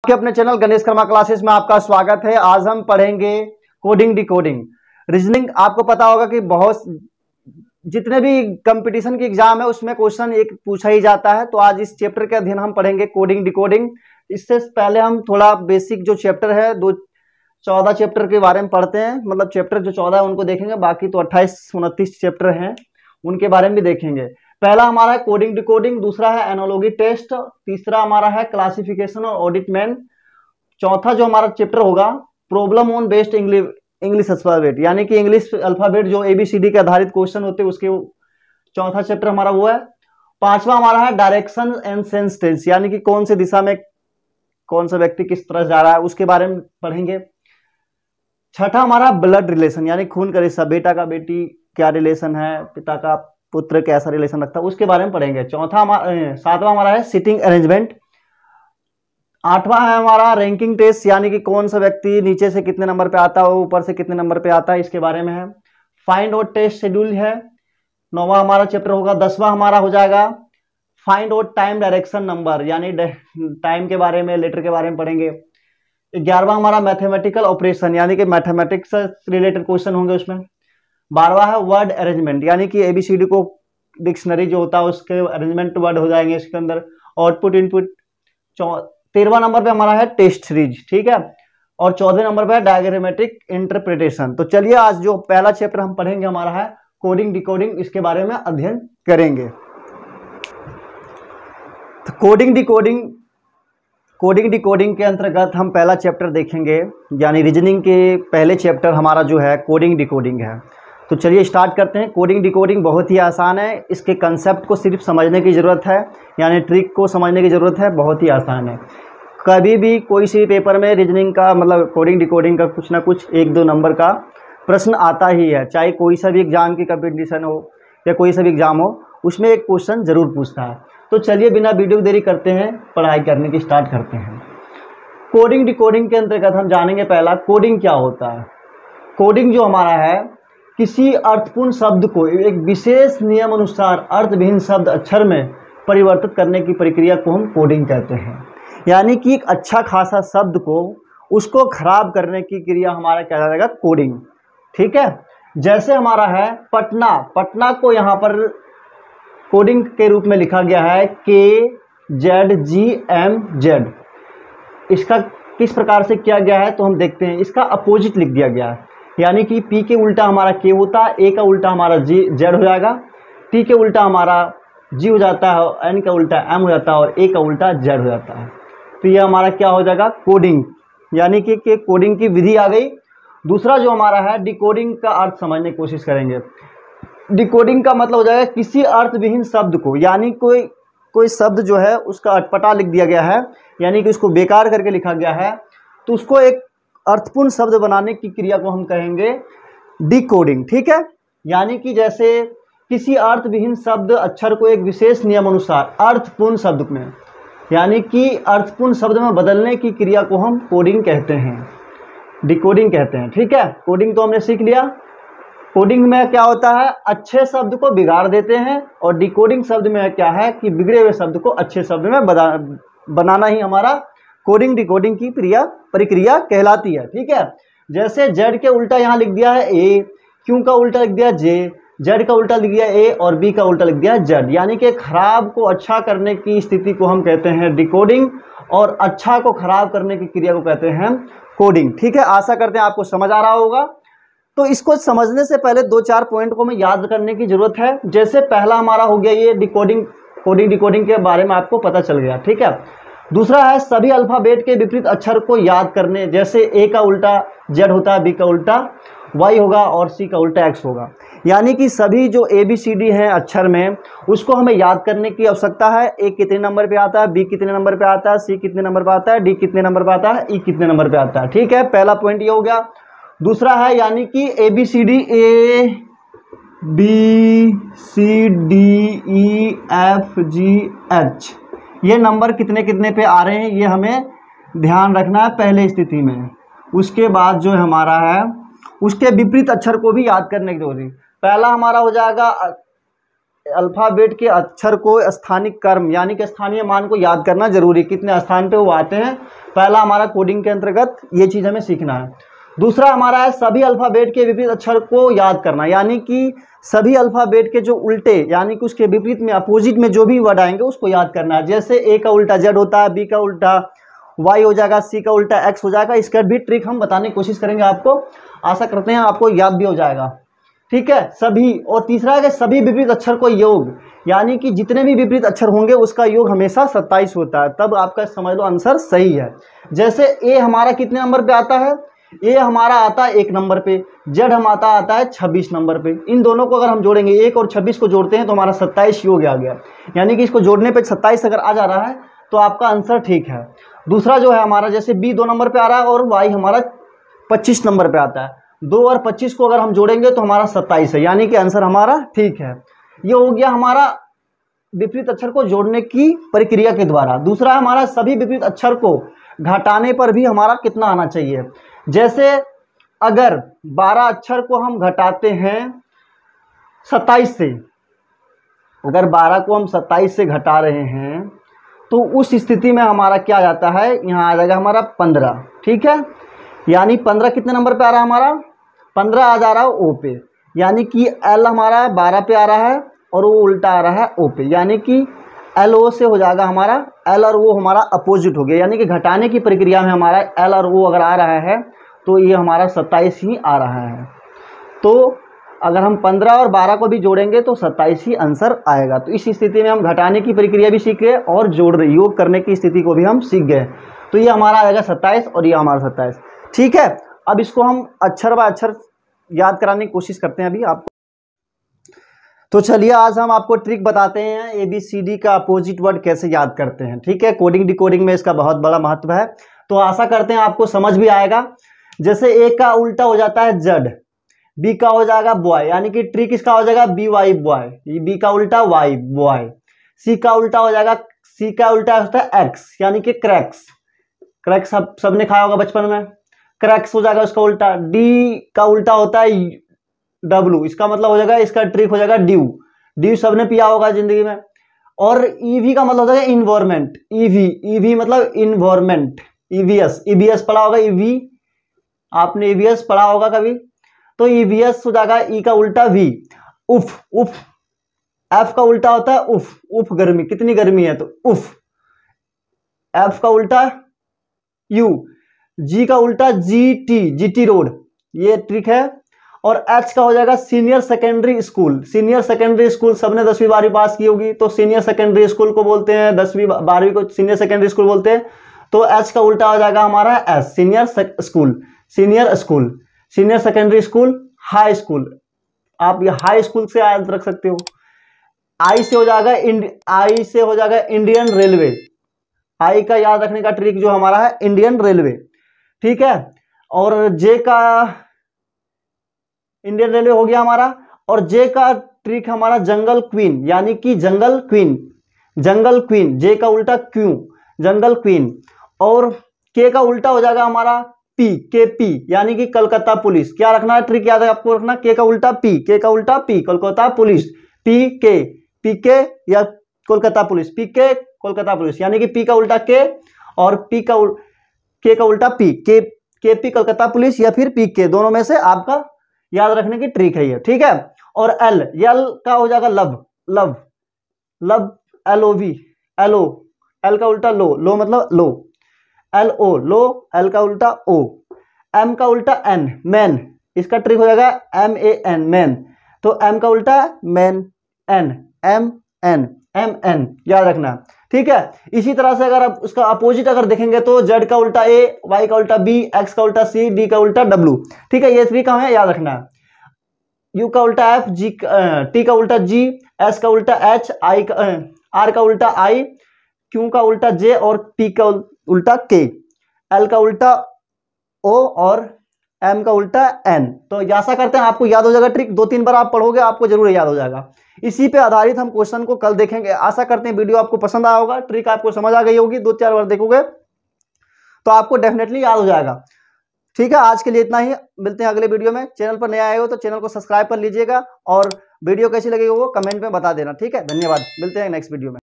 आपके अपने channel Ganesh Karma classes में आपका स्वागत है। आज हम पढ़ेंगे कोडिंग डिकोडिंग रीजनिंग। आपको पता होगा कि बहुत जितने भी कंपटीशन के एग्जाम है उसमें क्वेश्चन एक पूछा ही जाता है। तो आज इस चैप्टर के अध्ययन हम पढ़ेंगे कोडिंग डिकोडिंग। इससे पहले हम थोड़ा बेसिक जो चैप्टर है 14 चैप्टर के बारे में पढ़ते हैं। मतलब चैप्टर जो 14 है उनको देखेंगे, बाकी तो 28-29 चैप्टर हैं उनके बारे में भी देखेंगे। पहला हमारा है कोडिंग डिकोडिंग, दूसरा है एनालॉगी टेस्ट, तीसरा हमारा है क्लासिफिकेशन और ऑडिट मैन, चौथा जो हमारा चैप्टर होगा problem on based English alphabet, यानी कि इंग्लिश अल्फाबेट जो ABCD के आधारित क्वेश्चन होते हैं उसके चौथा चैप्टर हमारा वो है। पांचवा हमारा है डायरेक्शन एंड सेंस टेंस, यानी कि कौन से दिशा में कौन सा व्यक्ति किस तरह जा रहा है उसके बारे में पढ़ेंगे। छठा हमारा ब्लड रिलेशन, यानी खून का रिश्ता, बेटा का बेटी क्या रिलेशन है, पिता का पुत्र कैसा रिलेशन रखता है उसके बारे में पढ़ेंगे। सातवां हमारा है सिटिंग अरेंजमेंट। आठवां है हमारा रैंकिंग टेस्ट, यानी कि कौन सा व्यक्ति नीचे से कितने नंबर पे आता है ऊपर से कितने नंबर पे आता है इसके बारे में है। फाइंड आउट टेस्ट शेड्यूल है। नौवां हमारा चैप्टर होगा। 10वां हमारा हो जाएगा find out time direction number, यानी टाइम के बारे में, लेटर के बारे में पढ़ेंगे। 11वां हमारा मैथमेटिकल ऑपरेशन, यानी कि मैथमेटिक्स से रिलेटेड क्वेश्चन होंगे उसमें। 12वां है वर्ड अरेंजमेंट, यानी कि ABCD को डिक्शनरी जो होता है उसके अरेंजमेंट वर्ड हो जाएंगे इसके अंदर। Output input. 13वां नंबर पे हमारा है टेस्ट सीरीज, ठीक है। और 14वें नंबर पे है डायग्रामेटिक इंटरप्रिटेशन। तो चलिए आज जो पहला चैप्टर हम पढ़ेंगे हमारा है कोडिंग डिकोडिंग, इसके बारे में अध्ययन करेंगे। तो कोडिंग डिकोडिंग के अंतर्गत हम पहला चैप्टर देखेंगे, यानी रीजनिंग के पहले चैप्टर हमारा जो है कोडिंग डिकोडिंग है। तो चलिए स्टार्ट करते हैं। कोडिंग डिकोडिंग बहुत ही आसान है, इसके कंसेप्ट को सिर्फ समझने की ज़रूरत है, यानी ट्रिक को समझने की ज़रूरत है, बहुत ही आसान है। कभी भी कोई सी पेपर में रीजनिंग का मतलब कोडिंग डिकोडिंग का कुछ ना कुछ 1-2 नंबर का प्रश्न आता ही है, चाहे कोई सा भी एग्जाम की कंपटीशन हो या कोई सा भी एग्जाम हो, उसमें एक क्वेश्चन ज़रूर पूछता है। तो चलिए बिना वीडियो देरी करते हैं पढ़ाई करने की स्टार्ट करते हैं। कोडिंग डिकोडिंग के अंतर्गत हम जानेंगे पहला कोडिंग क्या होता है। कोडिंग जो हमारा है किसी अर्थपूर्ण शब्द को एक विशेष नियम अनुसार अर्थविहीन शब्द अक्षर में परिवर्तित करने की प्रक्रिया को हम कोडिंग कहते हैं। यानी कि एक अच्छा खासा शब्द को उसको खराब करने की क्रिया हमारा क्या जाएगा, कोडिंग, ठीक है। जैसे हमारा है पटना, पटना को यहाँ पर कोडिंग के रूप में लिखा गया है KZGMZ। इसका किस प्रकार से किया गया है तो हम देखते हैं, इसका अपोजिट लिख दिया गया है, यानी कि P के उल्टा हमारा K होता है, A का उल्टा हमारा Z हो जाएगा, T के उल्टा हमारा G हो जाता है, N का उल्टा M हो जाता है और A का उल्टा Z हो जाता है। तो ये हमारा क्या हो जाएगा, कोडिंग, यानी कि कोडिंग की विधि आ गई। दूसरा जो हमारा है डिकोडिंग का अर्थ समझने की कोशिश करेंगे। डिकोडिंग का मतलब हो जाएगा किसी अर्थविहीन शब्द को, यानी कोई शब्द जो है उसका अटपटा लिख दिया गया है, यानी कि उसको बेकार करके लिखा गया है, तो उसको एक अर्थपूर्ण शब्द बनाने की क्रिया को हम कहेंगे डिकोडिंग, ठीक है। यानी कि जैसे किसी अर्थविहीन शब्द अक्षर को एक विशेष नियम अनुसार अर्थपूर्ण शब्द में, यानी कि अर्थपूर्ण शब्द में बदलने की क्रिया को हम कोडिंग कहते हैं, डिकोडिंग कहते हैं, ठीक है। कोडिंग तो हमने सीख लिया। कोडिंग में क्या होता है, अच्छे शब्द को बिगाड़ देते हैं, और डिकोडिंग शब्द में क्या है कि बिगड़े हुए शब्द को अच्छे शब्द में बनाना ही हमारा कोडिंग डिकोडिंग की प्रक्रिया कहलाती है, ठीक है। जैसे Z के उल्टा यहाँ लिख दिया है A, Q का उल्टा लिख दिया J, Z का उल्टा लिख दिया A और B का उल्टा लिख दिया Z, यानी कि खराब को अच्छा करने की स्थिति को हम कहते हैं डिकोडिंग, और अच्छा को खराब करने की क्रिया को कहते हैं कोडिंग, ठीक है। आशा करते हैं आपको समझ आ रहा होगा। तो इसको समझने से पहले 2-4 पॉइंट को हमें याद करने की जरूरत है। जैसे पहला हमारा हो गया ये कोडिंग डिकोडिंग के बारे में आपको पता चल गया, ठीक है। दूसरा है सभी अल्फाबेट के विपरीत अक्षर को याद करने, जैसे A का उल्टा Z होता है, B का उल्टा Y होगा और C का उल्टा X होगा, यानी कि सभी जो ABCD हैं अक्षर में उसको हमें याद करने की आवश्यकता है। A कितने नंबर पे आता है, B कितने नंबर पे आता है, C कितने नंबर पे आता है, D कितने नंबर पे आता है, E कितने नंबर पे आता है, ठीक है। पहला पॉइंट ये हो गया। दूसरा है यानी कि ABCD ABCDEFGH, ये नंबर कितने कितने पे आ रहे हैं ये हमें ध्यान रखना है पहले स्थिति में। उसके बाद जो हमारा है उसके विपरीत अक्षर को भी याद करने की जरूरत है। पहला हमारा हो जाएगा अल्फ़ाबेट के अक्षर को स्थानिक क्रम यानी कि स्थानीय मान को याद करना जरूरी, कितने स्थान पे वो आते हैं। पहला हमारा कोडिंग के अंतर्गत ये चीज़ हमें सीखना है। दूसरा हमारा है सभी अल्फ़ाबेट के विपरीत अक्षर को याद करना, यानी कि सभी अल्फ़ाबेट के जो उल्टे यानी कि उसके विपरीत में अपोजिट में जो भी वर्ड आएंगे उसको याद करना है। जैसे ए का उल्टा जेड होता है, बी का उल्टा वाई हो जाएगा, सी का उल्टा एक्स हो जाएगा। इसका भी ट्रिक हम बताने की कोशिश करेंगे आपको, आशा करते हैं आपको याद भी हो जाएगा। ठीक है सभी। और तीसरा है कि सभी विपरीत अक्षर को योग, यानी कि जितने भी विपरीत अक्षर होंगे उसका योग हमेशा 27 होता है, तब आपका समझ लो आंसर सही है। जैसे ए हमारा कितने नंबर पे आता है, ए हमारा आता है 1 नंबर पे, जेड हमारा आता है 26 नंबर पे। इन दोनों को अगर हम जोड़ेंगे 1 और 26 को जोड़ते हैं तो हमारा 27 योग आ गया, यानी कि इसको जोड़ने पे 27 अगर आ जा रहा है तो आपका आंसर ठीक है। दूसरा जो है हमारा जैसे बी 2 नंबर पे आ रहा है और वाई हमारा 25 नंबर पे आता है, 2 और 25 को अगर हम जोड़ेंगे तो हमारा 27 है, यानी कि आंसर हमारा ठीक है। ये हो गया हमारा विपरीत अक्षर को जोड़ने की प्रक्रिया के द्वारा। दूसरा हमारा सभी विपरीत अक्षर को घटाने पर भी हमारा कितना आना चाहिए। जैसे अगर 12 अक्षर को हम घटाते हैं 27 से, अगर 12 को हम 27 से घटा रहे हैं तो उस स्थिति में हमारा क्या आ जाता है, यहाँ आ जाएगा हमारा 15। ठीक है, यानी 15 कितने नंबर पे आ रहा है हमारा, 15 आ जा रहा है ओ पे, यानी कि एल हमारा 12 पे आ रहा है और वो उल्टा आ रहा है ओ पे, यानी कि एल ओ से हो जाएगा हमारा एल और वो हमारा अपोजिट हो गया, यानी कि घटाने की प्रक्रिया में हमारा एल और वो अगर आ रहा है तो ये हमारा 27 ही आ रहा है। तो अगर हम 15 और 12 को भी जोड़ेंगे तो 27 ही आंसर आएगा। तो इस स्थिति में हम घटाने की प्रक्रिया भी सीख गए और योग करने की स्थिति को भी हम सीख गए। तो ये हमारा आएगा 27 और ये हमारा 27। ठीक है, अब इसको हम अक्षर व अक्षर याद कराने की कोशिश करते हैं अभी आपको। तो चलिए आज हम आपको ट्रिक बताते हैं ABCD का अपोजिट वर्ड कैसे याद करते हैं। ठीक है, कोडिंग डिकोडिंग में इसका बहुत बड़ा महत्व है, तो आशा करते हैं आपको समझ भी आएगा। जैसे ए का उल्टा हो जाता है जड, बी का हो जाएगा बॉय, यानी कि ट्रिक इसका हो जाएगा BY बॉय, बी का उल्टा वाई बॉय। सी का उल्टा हो जाएगा, सी का उल्टा होता है एक्स, यानी कि क्रैक्स, क्रैक्स सबने खाया होगा बचपन में, क्रैक्स हो जाएगा उसका उल्टा। डी का उल्टा होता है W, इसका मतलब हो जाएगा, इसका ट्रिक हो जाएगा ड्यू, ड्यू सबने पिया होगा जिंदगी में। और ईवी का मतलब हो जाएगा इन्वायरमेंट, ईवी मतलब इन्वायरमेंट, ईवीएस पढ़ा होगा, ईवी आपने ईवीएस पढ़ा होगा कभी, तो ईवीएस हो जाएगा। ई का उल्टा वी, उफ, एफ का उल्टा होता है उफ गर्मी, कितनी गर्मी है तो उफ, एफ का उल्टा यू, जी का उल्टा जीटी रोड, ये ट्रिक है। और एच का हो जाएगा senior secondary school, senior secondary school सबने 10वीं 12वीं पास की होगी, तो सीनियर सेकेंडरी स्कूल को बोलते हैं, 10वीं 12वीं को सीनियर सेकेंडरी स्कूल बोलते हैं। तो एच का उल्टा हो जाएगा हमारा S, senior school, senior secondary school, high school, आप ये हाई स्कूल से याद रख सकते हो। आई से हो जाएगा इंडियन रेलवे, आई का याद रखने का ट्रिक जो हमारा है इंडियन रेलवे। ठीक है, और जे का इंडियन रेलवे हो गया हमारा, और जे का ट्रिक हमारा जंगल क्वीन, यानी कि जंगल क्वीन, जे का उल्टा क्यों, जंगल क्वीन। और के का उल्टा हो जाएगा हमारा पी, यानी कि कलकत्ता पुलिस। क्या रखना है ट्रिक याद है आपको रखना, के का उल्टा पी, कोलकाता पुलिस, पी के या कोलकाता पुलिस, कोलकाता पुलिस, यानी कि पी का उल्टा के और के का उल्टा पी, के पी कोलकाता पुलिस या फिर पी के, दोनों में से आपका याद रखने की ट्रिक है ये। ठीक है, और एल का हो जाएगा लव, LOV, एल का उल्टा लो मतलब लो, LO लो, एल का उल्टा ओ, एम का उल्टा एन मैन, इसका ट्रिक हो जाएगा MAN मैन, तो एम का उल्टा मैन, MN याद रखना। ठीक है, इसी तरह से अगर आप उसका अपोजिट अगर देखेंगे तो जेड का उल्टा ए, वाई का उल्टा बी, एक्स का उल्टा सी, डी का उल्टा डब्ल्यू। ठीक है, ये ट्रिक हमें याद रखना है। यू का उल्टा एफ, टी का उल्टा जी, एस का उल्टा एच, आर का उल्टा आई, क्यू का उल्टा जे और पी का उल्टा के, एल का उल्टा ओ और एम का उल्टा एन। तो आशा करते हैं आपको याद हो जाएगा ट्रिक, 2-3 बार आप पढ़ोगे आपको जरूर याद हो जाएगा। इसी पे आधारित हम क्वेश्चन को कल देखेंगे। आशा करते हैं वीडियो आपको पसंद आया होगा, ट्रिक आपको समझ आ गई होगी, 2-4 बार देखोगे तो आपको डेफिनेटली याद हो जाएगा। ठीक है, आज के लिए इतना ही, मिलते हैं अगले वीडियो में। चैनल पर नया आए हो तो चैनल को सब्सक्राइब कर लीजिएगा और वीडियो कैसी लगी वो कमेंट में बता देना, ठीक है। धन्यवाद, मिलते हैं नेक्स्ट वीडियो में।